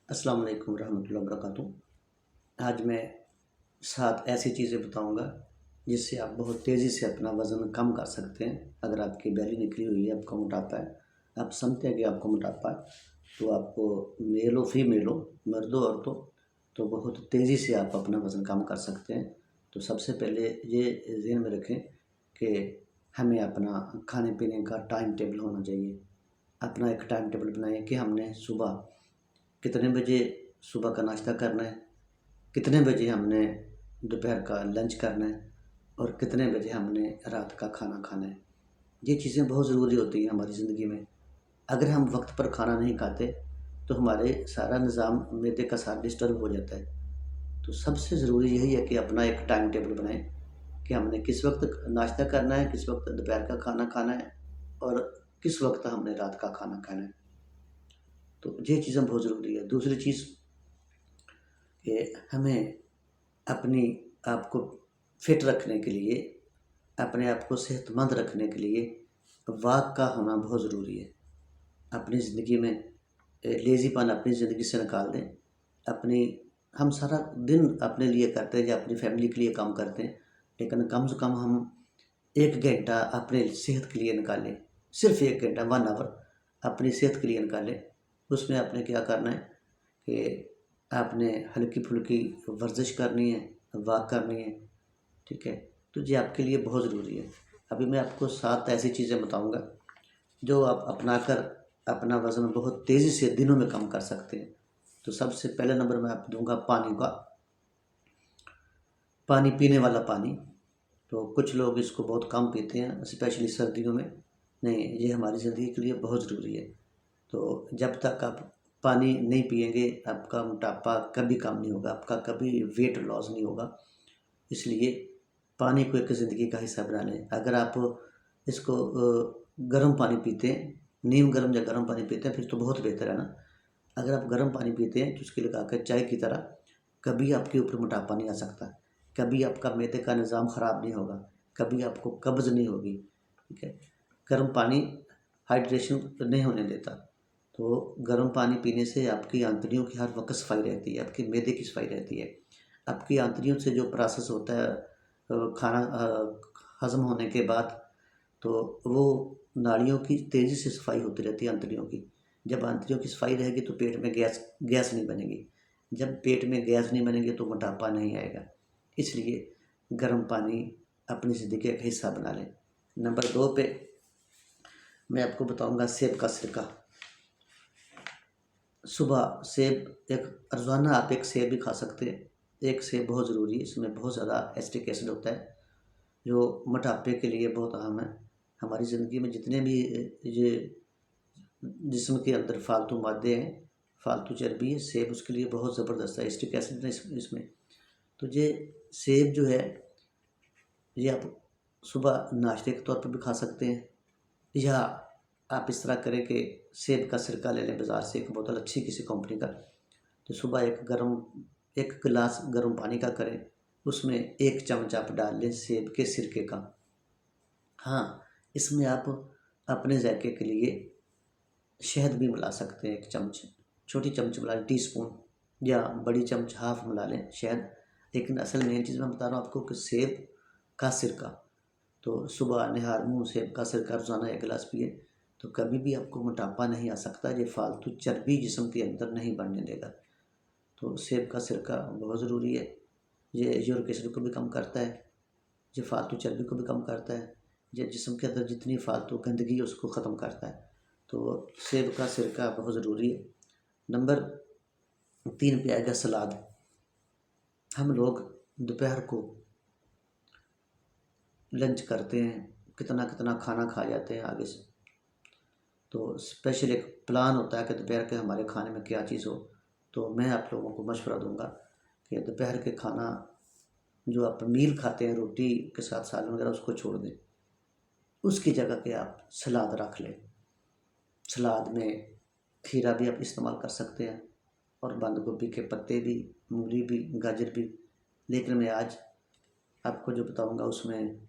अस्सलाम वालेकुम रहमतुल्लाहि व बरकातुहू। आज मैं 7 ऐसी चीज़ें बताऊंगा जिससे आप बहुत तेज़ी से अपना वज़न कम कर सकते हैं। अगर आपकी बैली निकली हुई है, आपका मोटापा है, आप समझते हैं कि आपको मोटापा है, तो आपको मेल हो फीमेल हो, मर्द हो औरत हो, तो बहुत तेज़ी से आप अपना वज़न कम कर सकते हैं। तो सबसे पहले ये ज़हन में रखें कि हमें अपना खाने पीने का टाइम टेबल होना चाहिए। अपना एक टाइम टेबल बनाएं कि हमने सुबह कितने बजे सुबह का नाश्ता करना है, कितने बजे हमने दोपहर का लंच करना है और कितने बजे हमने रात का खाना खाना है। ये चीज़ें बहुत ज़रूरी होती हैं हमारी ज़िंदगी में। अगर हम वक्त पर खाना नहीं खाते तो हमारे सारा निज़ाम मैदे का साथ डिस्टर्ब हो जाता है। तो सबसे ज़रूरी यही है कि अपना एक टाइम टेबल बनाएं कि हमने किस वक्त नाश्ता करना है, किस वक्त दोपहर का खाना खाना है और किस वक्त हमने रात का खाना खाना है। तो ये चीज़ें बहुत ज़रूरी है। दूसरी चीज़ कि हमें अपनी आप को फिट रखने के लिए, अपने आप को सेहतमंद रखने के लिए वॉक का होना बहुत ज़रूरी है। अपनी ज़िंदगी में लेज़ीपन अपनी ज़िंदगी से निकाल दें। अपनी हम सारा दिन अपने लिए करते हैं या अपनी फैमिली के लिए काम करते हैं, लेकिन कम से कम हम 1 घंटा अपने सेहत के लिए निकालें। सिर्फ़ 1 घंटा 1 आवर अपनी सेहत के लिए निकालें। उसमें आपने क्या करना है कि आपने हल्की-फुल्की वर्जिश करनी है, वॉक करनी है, ठीक है? तो ये आपके लिए बहुत ज़रूरी है। अभी मैं आपको 7 ऐसी चीज़ें बताऊँगा जो आप अपनाकर अपना वज़न बहुत तेज़ी से दिनों में कम कर सकते हैं। तो सबसे पहले नंबर मैं आपको दूँगा पानी का। पानी, पीने वाला पानी। तो कुछ लोग इसको बहुत कम पीते हैं, स्पेशली सर्दियों में। नहीं, ये हमारी ज़िंदगी के लिए बहुत ज़रूरी है। तो जब तक आप पानी नहीं पिएँगे, आपका मोटापा कभी कम नहीं होगा, आपका कभी वेट लॉस नहीं होगा। इसलिए पानी को एक ज़िंदगी का हिस्सा बना लें। अगर आप इसको गर्म पानी पीते हैं, नीम गर्म या गर्म पानी पीते हैं, फिर तो बहुत बेहतर है ना। अगर आप गर्म पानी पीते हैं, चुस्की लगाकर चाय की तरह, कभी आपके ऊपर मोटापा नहीं आ सकता, कभी आपका मैदे का निज़ाम ख़राब नहीं होगा, कभी आपको कब्ज़ नहीं होगी, ठीक है। गर्म पानी हाइड्रेशन नहीं होने देता। तो गर्म पानी पीने से आपकी आंतड़ियों की हर वक्त सफाई रहती है, आपके मैदे की सफाई रहती है। आपकी आंतड़ियों से जो प्रोसेस होता है खाना हज़म होने के बाद, तो वो नाड़ियों की तेज़ी से सफाई होती रहती है आंतड़ियों की। जब आंतड़ियों की सफाई रहेगी तो पेट में गैस गैस नहीं बनेगी। जब पेट में गैस नहीं बनेगी तो मोटापा नहीं आएगा। इसलिए गर्म पानी अपनी ज़िंदगी का एक हिस्सा बना लें। नंबर 2 पे मैं आपको बताऊँगा सेब का सिरका। सुबह सेब एक रोज़ाना आप एक सेब भी खा सकते हैं। एक सेब बहुत ज़रूरी है, इसमें बहुत ज़्यादा एसिटिक एसिड होता है, जो मोटापे के लिए बहुत अहम है। हमारी ज़िंदगी में जितने भी ये जिस्म के अंदर फालतू मादे हैं, फालतू चर्बी है, सेब उसके लिए बहुत ज़बरदस्त है, एसिटिक एसिड है इसमें। तो ये सेब जो है, ये आप सुबह नाश्ते के तौर पर भी खा सकते हैं, या आप इस तरह करें कि सेब का सिरका ले लें बाज़ार से, एक बोतल अच्छी किसी कंपनी का। तो सुबह एक गिलास गर्म पानी का करें, उसमें 1 चम्मच आप डाल लें सेब के सिरके का। हाँ, इसमें आप अपने ज़ायके के लिए शहद भी मिला सकते हैं, 1 चम्मच, छोटी चम्मच मिला लें, टीस्पून, या बड़ी चम्मच हाफ़ मिला लें शहद। लेकिन असल मेन चीज़ मैं बता रहा हूँ आपको कि सेब का सिरका। तो सुबह निहार मुँह सेब का सिरका रोज़ाना 1 गिलास पिएँ, तो कभी भी आपको मोटापा नहीं आ सकता। ये फालतू चर्बी जिस्म के अंदर नहीं बढ़ने देगा। तो सेब का सिरका बहुत ज़रूरी है। ये यूरिक एसिड को भी कम करता है, ये फालतू चर्बी को भी कम करता है, ये जिस्म के अंदर जितनी फालतू गंदगी है उसको ख़त्म करता है। तो सेब का सिरका बहुत ज़रूरी है। नंबर 3 पे आएगा सलाद। हम लोग दोपहर को लंच करते हैं, कितना-कितना खाना खा जाते हैं आगे से। तो स्पेशल एक प्लान होता है कि दोपहर के हमारे खाने में क्या चीज़ हो। तो मैं आप लोगों को मशवरा दूँगा कि दोपहर के खाना जो आप मील खाते हैं रोटी के साथ सालन वगैरह, उसको छोड़ दें। उसकी जगह पे आप सलाद रख लें। सलाद में खीरा भी आप इस्तेमाल कर सकते हैं और बंद गोभी के पत्ते भी, मूली भी, गाजर भी। लेकिन मैं आज आपको जो बताऊंगा उसमें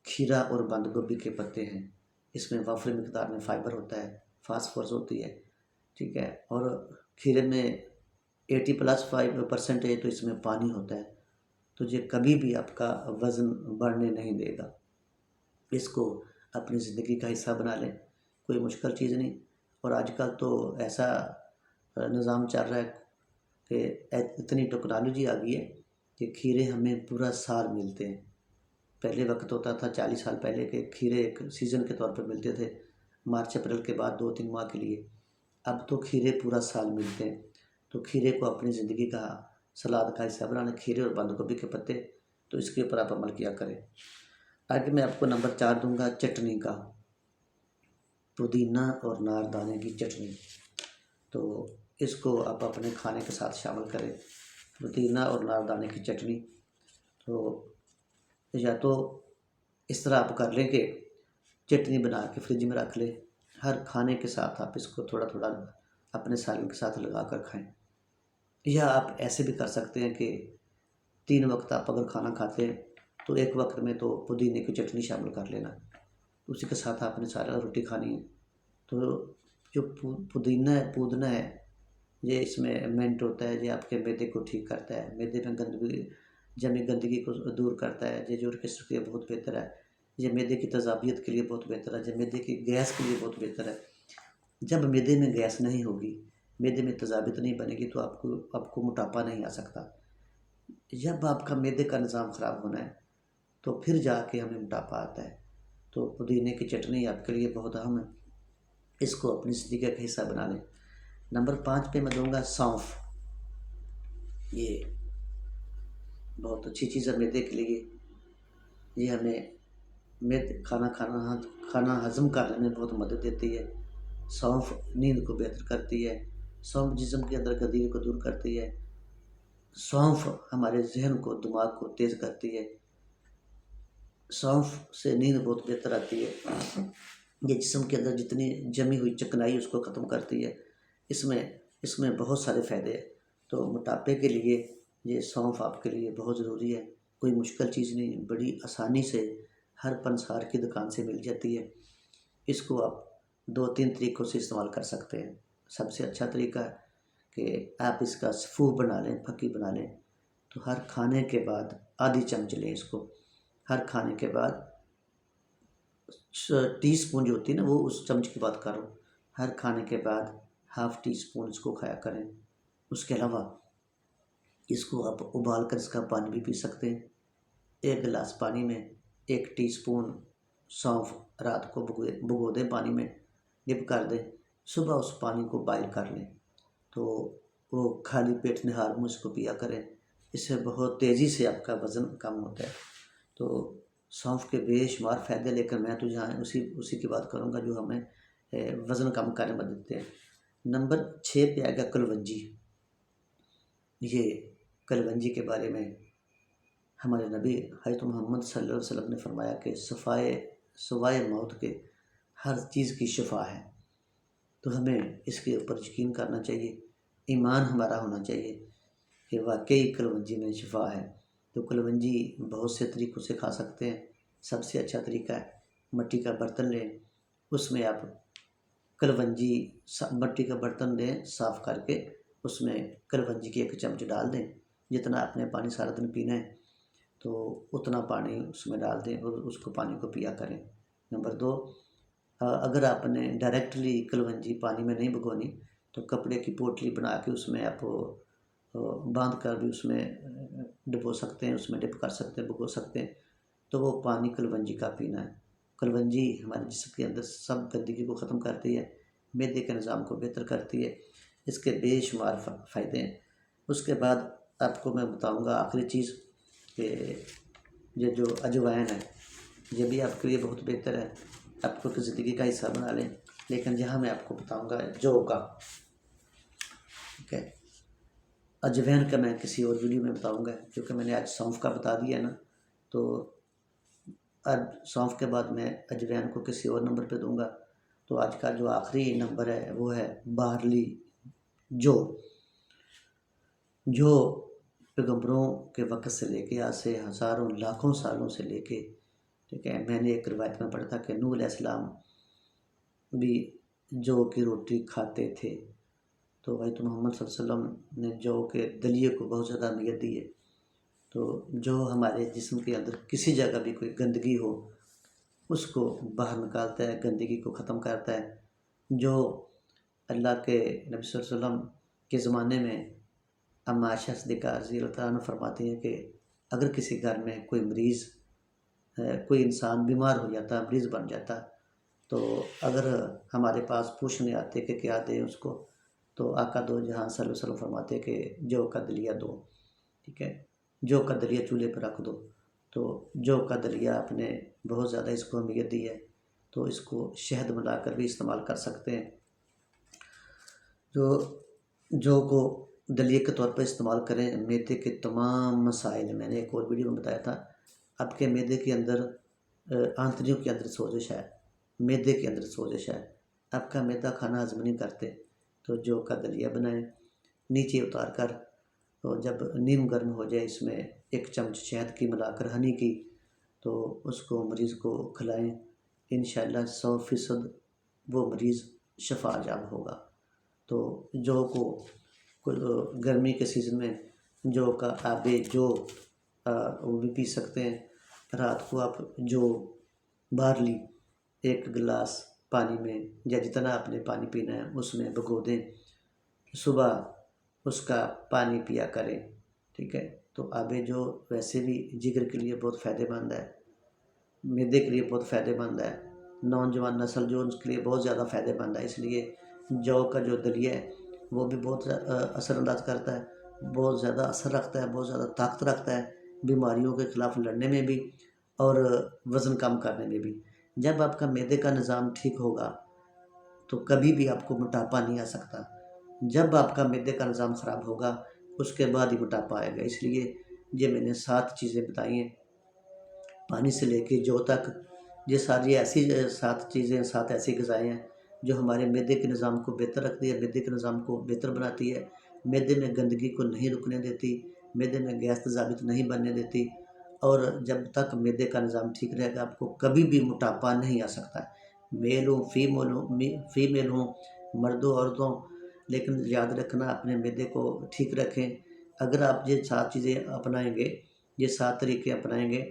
खीरा और बंद गोभी के पत्ते हैं। इसमें वाफिर मिकदार में फ़ाइबर होता है, फास्फोरस होती है, ठीक है, और खीरे में 80+5% है, तो इसमें पानी होता है, तो ये कभी भी आपका वज़न बढ़ने नहीं देगा। इसको अपनी ज़िंदगी का हिस्सा बना लें, कोई मुश्किल चीज़ नहीं। और आजकल तो ऐसा निज़ाम चल रहा है कि इतनी टेक्नोलॉजी आ गई है कि खीरे हमें पूरा साल मिलते हैं। पहले वक्त होता था 40 साल पहले के खीरे एक सीज़न के तौर पर मिलते थे, मार्च अप्रैल के बाद 2-3 माह के लिए। अब तो खीरे पूरा साल मिलते हैं। तो खीरे को अपनी ज़िंदगी का सलाद का हिस्सा बनाना, खीरे और बंद गोभी के पत्ते, तो इसके ऊपर आप अमल किया करें। आगे मैं आपको नंबर 4 दूंगा चटनी का, पुदीना और नारदाने की चटनी। तो इसको आप अपने खाने के साथ शामिल करें, पुदीना और नारदाने की चटनी। तो या तो इस तरह आप कर लें कि चटनी बना के फ्रिज में रख लें, हर खाने के साथ आप इसको थोड़ा थोड़ा अपने सालन के साथ लगा कर खाएं। या आप ऐसे भी कर सकते हैं कि 3 वक्त आप अगर खाना खाते हैं तो एक वक्त में तो पुदीने की चटनी शामिल कर लेना, उसी के साथ आपने सारा रोटी खानी है। तो जो पुदीना है ये इसमें मिंट होता है, ये आपके मैदे को ठीक करता है, मैदे में जमी गंदगी को दूर करता है, ये यूरिक एसिड के लिए बहुत बेहतर है, ये मैदे की तेज़ाबियत के लिए बहुत बेहतर है, ये मैदे की गैस के लिए बहुत बेहतर है। जब मैदे में गैस नहीं होगी, मैदे में तेज़ाबियत नहीं बनेगी, तो आपको मोटापा नहीं आ सकता। जब आपका मैदे का निज़ाम ख़राब होना है तो फिर जाके हमें मोटापा आता है। तो पुदीने की चटनी आपके लिए बहुत अहम है, इसको अपनी ज़िंदगी का हिस्सा बना लें। नंबर 5 पे मैं दूंगा सौंफ। ये बहुत अच्छी चीज़ है मैदे के लिए, ये हमें खाना हज़म करने में बहुत मदद देती है। सौंफ नींद को बेहतर करती है, सौंफ जिस्म के अंदर गंदगी को दूर करती है, सौंफ हमारे जहन को, दिमाग को तेज़ करती है, सौंफ से नींद बहुत बेहतर आती है। ये जिस्म के अंदर जितनी जमी हुई चिकनाई उसको ख़त्म करती है। इसमें बहुत सारे फ़ायदे हैं। तो मोटापे के लिए ये सौंफ आपके लिए बहुत ज़रूरी है। कोई मुश्किल चीज़ नहीं, बड़ी आसानी से हर पंसार की दुकान से मिल जाती है। इसको आप 2-3 तरीक़ों से इस्तेमाल कर सकते हैं। सबसे अच्छा तरीका है कि आप इसका फूह बना लें, फक्की बना लें। तो हर खाने के बाद आधी चम्मच लें इसको, हर खाने के बाद टीस्पून जो होती है ना, वो उस चम्मच की बात कर रहा हूँ। हर खाने के बाद हाफ़ टी स्पून इसको खाया करें। उसके अलावा इसको आप उबाल कर इसका पानी भी पी सकते हैं। 1 गिलास पानी में 1 टीस्पून सौंफ रात को भिगो दें, पानी में डिप कर दें, सुबह उस पानी को बॉयल कर लें। तो वो खाली पेट निहार मुँह इसको पिया करें। इससे बहुत तेज़ी से आपका वज़न कम होता है। तो सौंफ के बेशुमार फ़ायदे, लेकर मैं तो यहाँ उसी की बात करूँगा जो हमें वज़न कम करने में मदद देते हैं। नंबर 6 पे आएगा कलवंजी। ये कलवंजी के बारे में हमारे नबी हज़रत मोहम्मद सल्लल्लाहु अलैहि वसल्लम ने फरमाया कि सवाए मौत के हर चीज़ की शिफा है। तो हमें इसके ऊपर यकीन करना चाहिए, ईमान हमारा होना चाहिए कि वाकई कलवंजी में शिफा है। तो कलवंजी बहुत से तरीक़ों से खा सकते हैं। सबसे अच्छा तरीका है मिट्टी का बर्तन लें, उसमें आप कलवंजी मिट्टी का बर्तन लें साफ़ करके, उसमें कलवंजी की 1 चम्मच डाल दें। जितना आपने पानी सारा दिन पीना है तो उतना पानी उसमें डाल दें और उसको पानी को पिया करें। नंबर 2, अगर आपने डायरेक्टली कलवंजी पानी में नहीं भिगोनी तो कपड़े की पोटली बना के उसमें आप बांध कर भी उसमें डुबो सकते हैं, उसमें डिप कर सकते हैं, भिगो सकते हैं। तो वो पानी कलवंजी का पीना है। कलवंजी हमारे जिस्म के अंदर सब गंदगी को ख़त्म करती है, मैदे के निज़ाम को बेहतर करती है। इसके बेशुमार फ़ायदे हैं। उसके बाद आपको मैं बताऊंगा आखिरी चीज़ कि ये जो अजवाइन है, ये भी आपके लिए बहुत बेहतर है। आपको तो ज़िंदगी का हिस्सा बना लें। लेकिन यहाँ मैं आपको बताऊंगा जौ का, ठीक है। अजवाइन का मैं किसी और वीडियो में बताऊंगा, क्योंकि मैंने आज सौंफ का बता दिया है ना। तो अब सौंफ के बाद मैं अजवाइन को किसी और नंबर पे दूंगा। तो आज का जो आखिरी नंबर है वो है बार्ली, जौ। जो पैगंबरों के वक़्त से लेके आज से हज़ारों लाखों सालों से लेके, ठीक है, मैंने एक रिवायत में पढ़ा था कि नूह अलैहिस्सलाम भी जौ की रोटी खाते थे। तो हज़रत मोहम्मद सल्लल्लाहु अलैहि वसल्लम ने जौ के दलिए को बहुत ज़्यादा अहमियत दी है। तो जो हमारे जिस्म के अंदर किसी जगह भी कोई गंदगी हो उसको बाहर निकालता है, गंदगी को ख़त्म करता है। जो अल्लाह के नबी सल्लल्लाहु अलैहि वसल्लम के ज़माने में अम्मा आयशा सिद्दीक़ा रज़ियल्लाहु तआला अन्हा फरमाती हैं कि अगर किसी घर में कोई मरीज़ कोई इंसान बीमार हो जाता, मरीज़ बन जाता, तो अगर हमारे पास पूछने आते कि क्या दें उसको, तो आका दो जहां सल्लल्लाहु अलैहि वसल्लम फरमाते कि जौ का दलिया दो। ठीक है, जौ का दलिया चूल्हे पर रख दो। तो जौ का दलिया आपने बहुत ज़्यादा इसको अहमियत दी है, तो इसको शहद मिलाकर भी इस्तेमाल कर सकते हैं। जो जौ को दलिए के तौर पर इस्तेमाल करें। मैदे के तमाम मसाइल, मैंने एक और वीडियो में बताया था, आपके मैदे के अंदर आंतड़ियों के अंदर सोजिश है, मैदे के अंदर सोजिश है, आपका मैदा खाना हजम नहीं करते, तो जौ का दलिया बनाएं। नीचे उतार कर तो जब नीम गर्म हो जाए इसमें 1 चम्मच शहद की मिलाकर हनी की, तो उसको मरीज़ को खिलाएं। इंशाअल्लाह 100% वो मरीज़ शफायाब होगा। तो जौ को गर्मी के सीज़न में जौ का आबे जो वो भी पी सकते हैं। रात को आप जौ बार्ली 1 गिलास पानी में या जितना आपने पानी पीना है उसमें भिगो दें, सुबह उसका पानी पिया करें। ठीक है, तो आबे जो वैसे भी जिगर के लिए बहुत फ़ायदेमंद है, मैदे के लिए बहुत फ़ायदेमंद है, नौजवान नस्ल जो उसके लिए बहुत ज़्यादा फ़ायदेमंद है। इसलिए जौ का जो दलिया है वो भी बहुत असरअंदाज करता है, बहुत ज़्यादा असर रखता है, बहुत ज़्यादा ताकत रखता है बीमारियों के ख़िलाफ़ लड़ने में भी और वज़न कम करने में भी। जब आपका मैदे का निज़ाम ठीक होगा तो कभी भी आपको मोटापा नहीं आ सकता। जब आपका मैदे का निज़ाम ख़राब होगा उसके बाद ही मोटापा आएगा। इसलिए ये मैंने 7 चीज़ें बताई हैं, पानी से लेके जौ तक। ये सारी ऐसी 7 चीज़ें, 7 ऐसी ग़िज़ाएँ हैं जो हमारे मैदे के निज़ाम को बेहतर रखती है, मैदे के निज़ाम को बेहतर बनाती है, मैदे में गंदगी को नहीं रुकने देती, मैदे में गैस तेज़ाबियत नहीं बनने देती। और जब तक मैदे का निज़ाम ठीक रहेगा आपको कभी भी मोटापा नहीं आ सकता। मेल हो फीमेल हो, मर्द हो औरत हो, लेकिन याद रखना अपने मैदे को ठीक रखें। अगर आप ये 7 चीज़ें अपनाएंगे, ये 7 तरीके अपनाएंगे,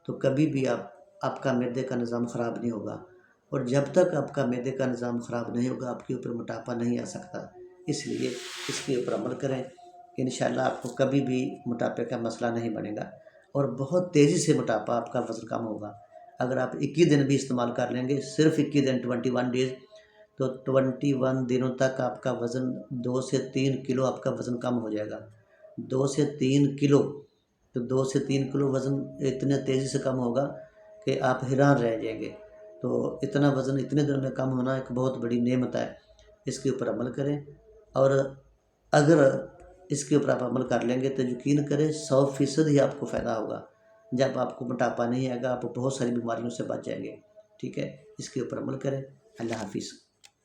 तो कभी भी आपका मैदे का निज़ाम ख़राब नहीं होगा। और जब तक आपका मैदे का निज़ाम ख़राब नहीं होगा आपके ऊपर मोटापा नहीं आ सकता। इसलिए इसके ऊपर अमल करें, इंशाअल्लाह आपको कभी भी मोटापे का मसला नहीं बनेगा और बहुत तेज़ी से मोटापा आपका वज़न कम होगा। अगर आप 21 दिन भी इस्तेमाल कर लेंगे, सिर्फ 21 दिन 21 डेज़, तो 21 दिनों तक आपका वज़न 2 से 3 किलो आपका वज़न कम हो जाएगा। 2 से 3 किलो, तो 2 से 3 किलो वज़न इतने तेज़ी से कम होगा कि आप हैरान रह जाएंगे। तो इतना वज़न इतने दिनों में कम होना एक बहुत बड़ी नेमत है। इसके ऊपर अमल करें और अगर इसके ऊपर आप अमल कर लेंगे तो यकीन करें 100% ही आपको फ़ायदा होगा। जब आपको मोटापा नहीं आएगा आप बहुत सारी बीमारियों से बच जाएंगे। ठीक है, इसके ऊपर अमल करें। अल्लाह हाफ़िज़।